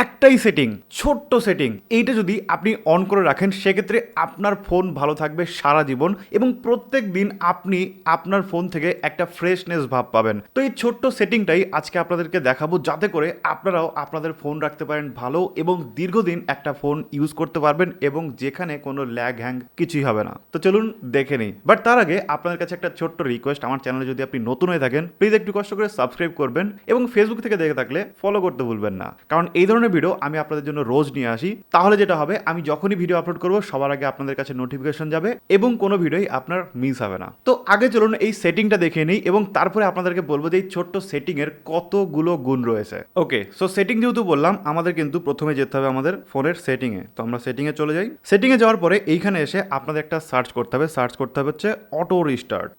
একটাই সেটিং, ছোট্ট সেটিং, এইটা যদি আপনি অন করে রাখেন সেক্ষেত্রে আপনার ফোন ভালো থাকবে সারা জীবন এবং প্রত্যেক দিন আপনি আপনার ফোন থেকে একটা ফ্রেশনেস ভাব পাবেন। তো এই ছোট্ট সেটিংটাই আজকে আপনাদেরকে দেখাবো, যাতে করে আপনারাও আপনাদের ফোন রাখতে পারেন ভালো এবং দীর্ঘদিন একটা ফোন ইউজ করতে পারবেন এবং যেখানে কোনো ল্যাগ হ্যাং কিছুই হবে না। তো চলুন দেখে নিই। বাট তার আগে আপনাদের কাছে একটা ছোট্ট রিকোয়েস্ট, আমার চ্যানেলে যদি আপনি নতুন হয়ে থাকেন প্লিজ একটু কষ্ট করে সাবস্ক্রাইব করবেন এবং ফেসবুক থেকে দেখে থাকলে ফলো করতে ভুলবেন না, কারণ এই ধরনের ভিডিও আমি আপনাদের জন্য রোজ নিয়ে আসি। তাহলে যেটা হবে, আমি যখনই ভিডিও আপলোড করবো সবার আগে আপনাদের কাছে নোটিফিকেশন যাবে এবং কোনো ভিডিওই আপনার মিস হবে না। তো আগে চলুন এই সেটিংটা দেখে নিই এবং তারপরে আপনাদেরকে বলবো যে এই ছোট্ট সেটিং এর কতগুলো গুণ রয়েছে। ওকে, সো সেটিং যেহেতু বললাম, আমাদের কিন্তু প্রথমে যেতে হবে আমাদের ফোনের সেটিং এ। তো আমরা সেটিং এ চলে যাই। সেটিং এ যাওয়ার পরে এইখানে এসে আপনাদের একটা সার্চ করতে হবে। সার্চ করতে হবে হচ্ছে auto restart.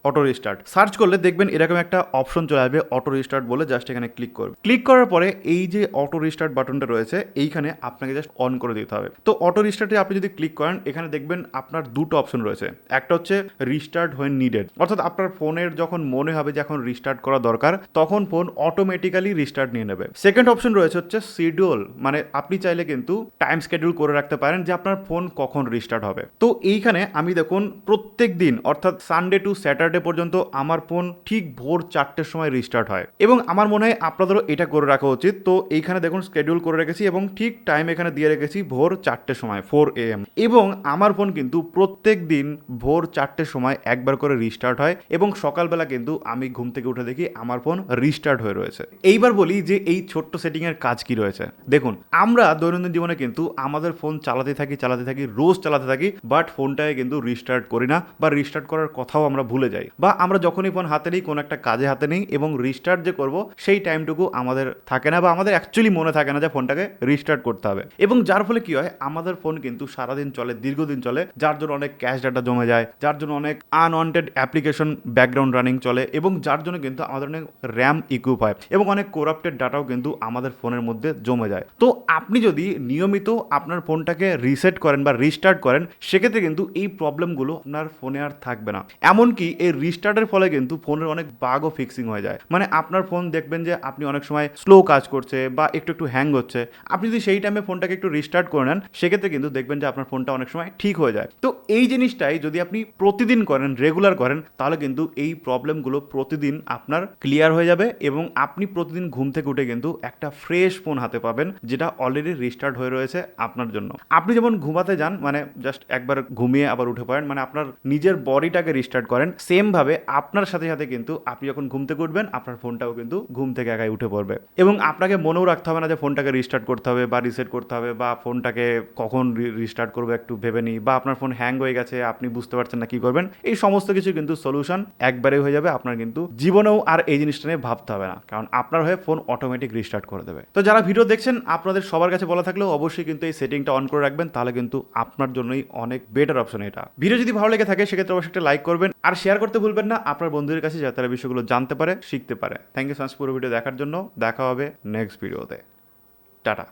Auto restart search করলে দেখবেন এরকম একটা অপশন চলে আসবে অটো রিস্টার্ট বলে। জাস্ট এখানে ক্লিক করবে। ক্লিক করার পরে এই যে অটো রিস্টার্ট বাটনটা রয়েছে এইখানে আপনাকে জাস্ট অন করে দিতে হবে। তো অটো রিস্টার্টে আপনি যদি ক্লিক করেন এখানে দেখবেন আপনার দুটো অপশন রয়েছে। একটা হচ্ছে রিস্টার্ট হোয়েন নিডেড, অর্থাৎ আপনার ফোনের যখন মনে হবে যে এখন রিস্টার্ট করা দরকার তখন ফোন অটোমেটিক্যালি রিস্টার্ট নিয়ে নেবে। সেকেন্ড অপশন রয়েছে হচ্ছে শিডিউল, মানে আপনি চাইলে কিন্তু টাইম শিডিউল করে রাখতে পারেন যে আপনার ফোন কখন রিস্টার্ট হবে। তো এইখানে আমি দেখুন প্রত্যেক দিন অর্থাৎ সানডে টু স্যাটারডে পর্যন্ত আমার ফোন ঠিক ভোর 4টের সময় রিস্টার্ট হয় এবং আমার মনে হয় আপনাদেরও এটা করে রাখা উচিত। তো এইখানে দেখুন শিডিউল করে রেখেছি এবং ঠিক টাইম এখানে দিয়ে রেখেছি ভোর 4টের সময় 4 AM এবং আমার ফোন কিন্তু প্রত্যেক দিন ভোর 4টের সময় একবার করে রিস্টার্ট হয় এবং সকালবেলা কিন্তু আমি ঘুম থেকে উঠে দেখি আমার ফোন রিস্টার্ট হয়ে রয়েছে। এইবার বলি যে এই ছোট্ট সেটিং এর কাজ কি রয়েছে। দেখুন আমরা দৈনন্দিন জীবনে কিন্তু আমাদের ফোন চালাতে থাকি রোজ চালাতে থাকি, বাট ফোনটাকে কিন্তু রিস্টার্ট করি না বা রিস্টার্ট করার কথাও আমরা ভুলে যাই, বা আমরা যখনই ফোন হাতে নিই কোনো একটা কাজে হাতে নেই এবং রিস্টার্ট যে করব সেই টাইমটুকু আমাদের থাকে না বা আমাদের অ্যাকচুয়ালি মনে থাকে না যে ফোনটাকে রিস্টার্ট করতে হবে। এবং যার ফলে কি হয়, আমাদের ফোন কিন্তু সারাদিন চলে, দীর্ঘদিন চলে, যার জন্য অনেক ক্যাশ ডাটা জমে যায়, যার জন্য অনেক আনওয়ান্টেড অ্যাপ্লিকেশন ব্যাকগ্রাউন্ড রানিং চলে এবং যার জন্য কিন্তু আমাদের অনেক র্যাম ইকুইপ হয় এবং অনেক করাপ্টেড ডাটাও কিন্তু আমাদের ফোনের মধ্যে জমে যায়। তো আপনি যদি নিয়মিত আপনার ফোনটাকে রিসেট করেন বা রিস্টার্ট করেন সেক্ষেত্রে কিন্তু এই প্রবলেমগুলো আপনার ফোনে আর থাকবে না। এমনকি এই রিস্টার্টের ফলে কিন্তু ফোনের অনেক বাগও ফিক্সিং হয়ে যায়। মানে আপনার ফোন দেখবেন যে আপনি অনেক সময় স্লো কাজ করছে বা একটু হ্যাং হচ্ছে, আপনি যদি সেই টাইমে ফোনটাকে একটু রিস্টার্ট করে নেন সেক্ষেত্রে কিন্তু দেখবেন যে আপনার ফোনটা অনেক সময় ঠিক হয়ে যায়। তো এই জিনিসটাই যদি আপনি প্রতিদিন করেন, রেগুলার করেন, তাহলে কিন্তু এই প্রবলেমগুলো প্রতিদিন আপনার ক্লিয়ার হয়ে যাবে এবং আপনি প্রতিদিন ঘুম থেকে উঠে কিন্তু একটা ফ্রেশ ফোন হাতে পাবেন যেটা অলরেডি রিস্টার্ট হয়ে রয়েছে আপনার জন্য। আপনি যেমন ঘুমাতে যান, মানে জাস্ট একবার ঘুমিয়ে আবার উঠে পড়েন, মানে আপনার নিজের বডিটাকে রিস্টার্ট করেন, সেম ভাবে আপনার সাথে সাথে কিন্তু আপনি যখন ঘুম থেকে উঠবেন আপনার ফোনটাও কিন্তু ঘুম থেকে একাই উঠে পড়বে এবং আপনাকে মনেও রাখতে হবে না যে ফোনটাকে রিস্টার্ট করতে হবে বা রিসেট করতে হবে বা ফোনটাকে কখন রিস্টার্ট করবে একটু ভেবে নিই, বা আপনার ফোন হ্যাং হয়ে গেছে আপনি বুঝতে পারছেন না কি করবেন। এই সমস্ত কিছু কিন্তু সলিউশন একবারে হয়ে যাবে। আপনার কিন্তু জীবনেও আর এই জিনিসটা নিয়ে ভাবতে হবে না, কারণ আপনার হয়ে ফোন অটোমেটিক রিস্টার্ট করে দেবে। তো যারা ভিডিও দেখছেন আপনাদের সবার কাছে বলা থাকলেও অবশ্যই কিন্তু এই সেটিংটা অন করে রাখবেন, তাহলে কিন্তু আপনার জন্যই অনেক বেটার অপশন এটা। ভিডিও যদি ভালো লেগে থাকে সেক্ষেত্রে অবশ্যই একটা লাইক করবেন আর শেয়ার করতে ভুলবেন না আপনার বন্ধুদের কাছে, যাতে তারা বিষয়গুলো জানতে পারে, শিখতে পারে। থ্যাংক ইউ সো মাচ পুরো ভিডিও দেখার জন্য। দেখা হবে নেক্সট ভিডিওতে। টাটা।